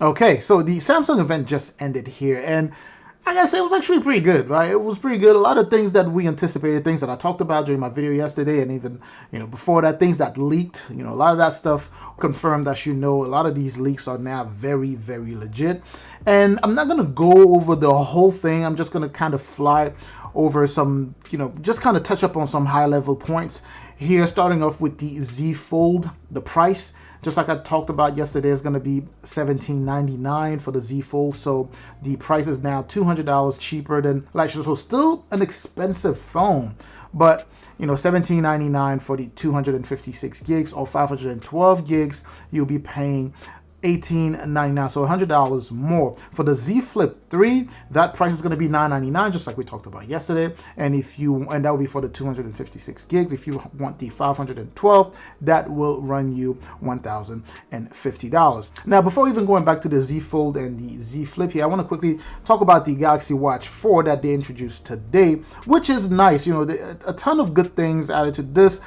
Okay, so the Samsung event just ended here, and I gotta say it was actually pretty good, right? It was pretty good. A lot of things that we anticipated, things that I talked about during my video yesterday, and even before that, things that leaked. A lot of that stuff confirmed that a lot of these leaks are now very, very legit. And I'm not gonna go over the whole thing. I'm just gonna kind of fly over some, just kind of touch up on some high level points here, starting off with the Z Fold, the price. Just like I talked about yesterday, it's going to be $17.99 for the Z Fold. So the price is now $200 cheaper than last year. So still an expensive phone, but $17.99 for the 256 gigs or 512 gigs, you'll be paying $18.99, so $100 more. For the Z Flip 3, that price is going to be $9.99, just like we talked about yesterday. And that will be for the 256 gigs. If you want the 512, that will run you $1,050. Now, before even going back to the Z Fold and the Z Flip here, I want to quickly talk about the Galaxy Watch 4 that they introduced today, which is nice. A ton of good things added to this.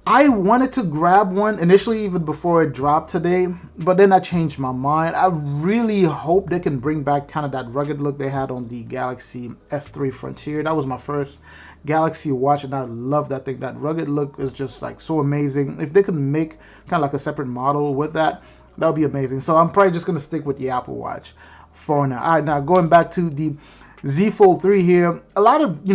I wanted to grab one initially, even before it dropped today, but then I changed my mind. I really hope they can bring back kind of that rugged look they had on the Galaxy S3 Frontier. That was my first Galaxy Watch, and I love that thing. That rugged look is just like so amazing. If they could make kind of like a separate model with that, that would be amazing. So I'm probably just going to stick with the Apple Watch for now. All right, now going back to the Z Fold 3 here, a lot of,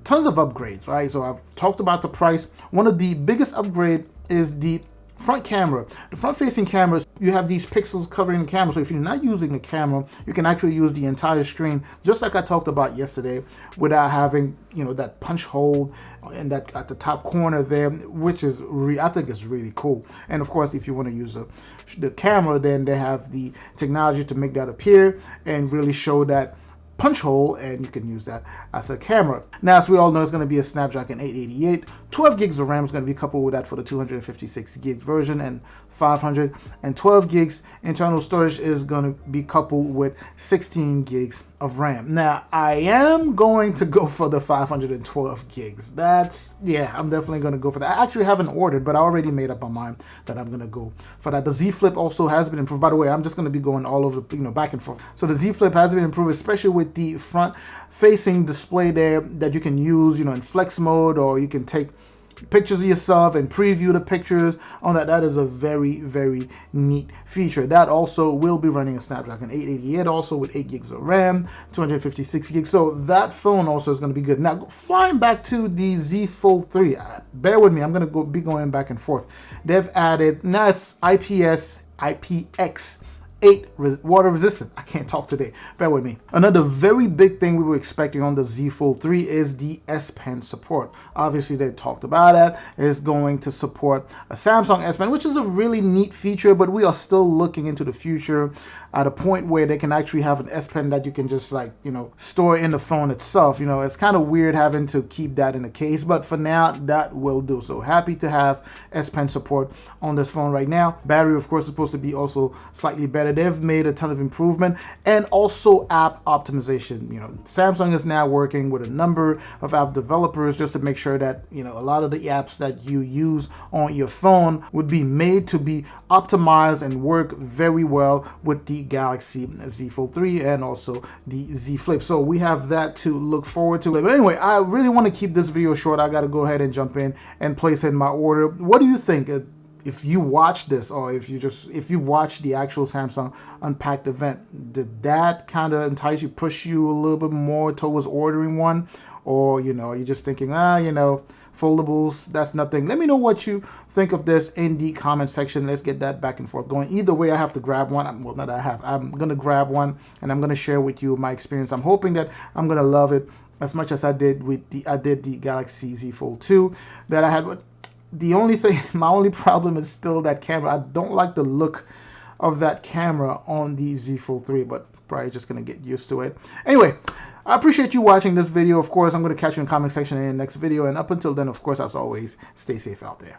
tons of upgrades, right? So I've talked about the price. One of the biggest upgrade is the front camera. The front-facing cameras, you have these pixels covering the camera. So if you're not using the camera, you can actually use the entire screen, just like I talked about yesterday, without having, that punch hole and that at the top corner there, which is I think is really cool. And of course, if you want to use the camera, then they have the technology to make that appear and really show that punch hole, and you can use that as a camera. Now, as we all know, it's going to be a Snapdragon 888. 12 gigs of RAM is going to be coupled with that for the 256 gigs version, and 512 gigs internal storage is going to be coupled with 16 gigs of RAM. Now, I am going to go for the 512 gigs. I'm definitely going to go for that. I actually haven't ordered, but I already made up my mind that I'm going to go for that. The Z Flip also has been improved. By the way, I'm just going to be going all over, back and forth. So the Z Flip has been improved, especially with the front-facing display there that you can use, in flex mode, or you can take pictures of yourself and preview the pictures on that. That is a very, very neat feature. That also will be running a Snapdragon 888, also with 8 gigs of RAM, 256 gigs. So that phone also is going to be good. Now, flying back to the Z Fold 3, bear with me. I'm going to be going back and forth. They've added, now it's IPX8 water resistant. I can't talk today. Bear with me. Another very big thing we were expecting on the Z Fold 3 is the S Pen support. Obviously, they talked about that. It's going to support a Samsung S Pen, which is a really neat feature, but we are still looking into the future at a point where they can actually have an S Pen that you can just store in the phone itself. It's kind of weird having to keep that in a case, but for now, that will do. So happy to have S Pen support on this phone right now. Battery, of course, is supposed to be also slightly better. They've made a ton of improvement, and also app optimization. Samsung is now working with a number of app developers just to make sure that a lot of the apps that you use on your phone would be made to be optimized and work very well with the Galaxy Z Fold 3 and also the Z Flip. So we have that to look forward to. But anyway, I really want to keep this video short. I got to go ahead and jump in and place in my order. What do you think? If you watch this, or if you watch the actual Samsung Unpacked event, did that kind of entice you, push you a little bit more towards ordering one? Or, you're just thinking, foldables, that's nothing. Let me know what you think of this in the comment section. Let's get that back and forth going. Either way, I have to grab one. I'm going to grab one, and I'm going to share with you my experience. I'm hoping that I'm going to love it as much as I did with the Galaxy Z Fold 2 that I had with. The only thing, my only problem is still that camera. I don't like the look of that camera on the Z Fold 3, but probably just going to get used to it. Anyway, I appreciate you watching this video. Of course, I'm going to catch you in the comment section in the next video. And up until then, of course, as always, stay safe out there.